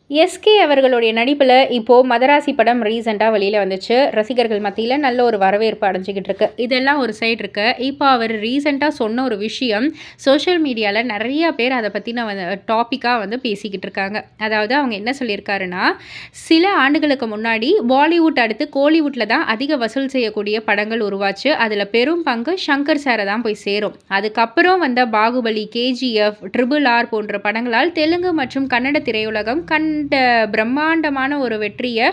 SK அவர்களுடைய நடிப்பில் இப்போது மதராசி படம் ரீசெண்டாக வெளியில் வந்துச்சு. ரசிகர்கள் மத்தியில் நல்ல ஒரு வரவேற்பு அடைஞ்சிக்கிட்டு இருக்கு. இதெல்லாம் ஒரு சைடு இருக்கு. இப்போ அவர் ரீசெண்டாக சொன்ன ஒரு விஷயம் சோஷியல் மீடியாவில் நிறைய பேர் அதை பற்றின டாப்பிக்காக பேசிக்கிட்டு இருக்காங்க. அதாவது அவங்க என்ன சொல்லியிருக்காருன்னா, சில ஆண்டுகளுக்கு முன்னாடி பாலிவுட் அடுத்து கோலிவுட்டில் தான் அதிக வசூல் செய்யக்கூடிய படங்கள் உருவாச்சு. அதில் பெரும் பங்கு ஷங்கர் சாரை தான் போய் சேரும். அதுக்கப்புறம் வந்த பாகுபலி, கேஜிஎஃப், ட்ரிபிள் ஆர் போன்ற படங்களால் தெலுங்கு மற்றும் கன்னட திரையுலகம் பிரம்மாண்டமான ஒரு வெற்றியை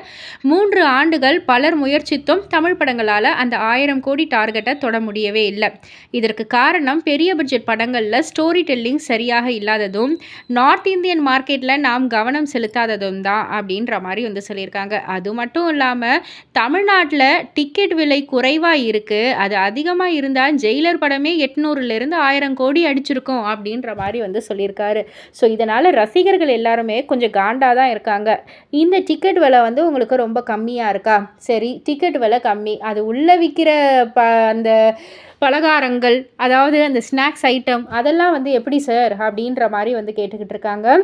3 ஆண்டுகள் பலர் முயற்சித்தும் தமிழ் படங்களால் அந்த 1000 கோடி டார்கெட்டை தொட முடியவே இல்லை. இதற்கு காரணம் பெரிய பட்ஜெட் படங்களில் ஸ்டோரி டெல்லிங் சரியாக இல்லாததும், நார்த் இந்தியன் மார்க்கெட்டில் நாம் கவனம் செலுத்தாததும் தான் அப்படின்ற மாதிரி சொல்லியிருக்காங்க. அது மட்டும் இல்லாமல் தமிழ்நாட்டில் டிக்கெட் விலை குறைவாக இருக்குது, அது அதிகமாக இருந்தால் ஜெயிலர் படமே 800லேருந்து 1000 கோடி அடிச்சிருக்கும் அப்படின்ற மாதிரி சொல்லியிருக்காரு. ஸோ இதனால் ரசிகர்கள் எல்லாருமே கொஞ்சம் காண்டாக தான் இருக்காங்க. இந்த டிக்கெட் விலை உங்களுக்கு ரொம்ப கம்மியாக இருக்கா? சரி, டிக்கெட் விலை கம்மி, அது உள்ளே விற்கிற அந்த பலகாரங்கள், அதாவது அந்த ஸ்நாக்ஸ் ஐட்டம் அதெல்லாம் எப்படி சார் அப்படின்ற மாதிரி கேட்டுக்கிட்டு இருக்காங்க.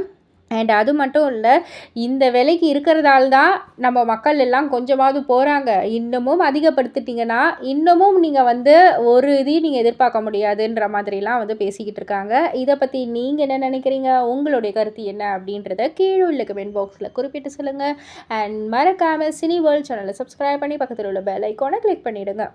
அண்ட் அது மட்டும் இல்லை, இந்த விலைக்கு இருக்கிறதால தான் நம்ம மக்கள் எல்லாம் கொஞ்சமாவது போகிறாங்க. இன்னமும் அதிகப்படுத்திட்டிங்கன்னா இன்னமும் நீங்கள் ஒரு இதையும் நீங்கள் எதிர்பார்க்க முடியாதுன்ற மாதிரிலாம் பேசிக்கிட்டு இருக்காங்க. இதை பற்றி நீங்கள் என்ன நினைக்கிறீங்க? உங்களுடைய கருத்து என்ன அப்படின்றத கீழே உள்ள கமெண்ட் பாக்ஸில் குறிப்பிட்டு சொல்லுங்கள். அண்ட் மறக்காமல் சினி வேர்ல்ட் சேனலை சப்ஸ்கிரைப் பண்ணி பக்கத்தில் உள்ள பெல் ஐக்கானை கிளிக் பண்ணிவிடுங்க.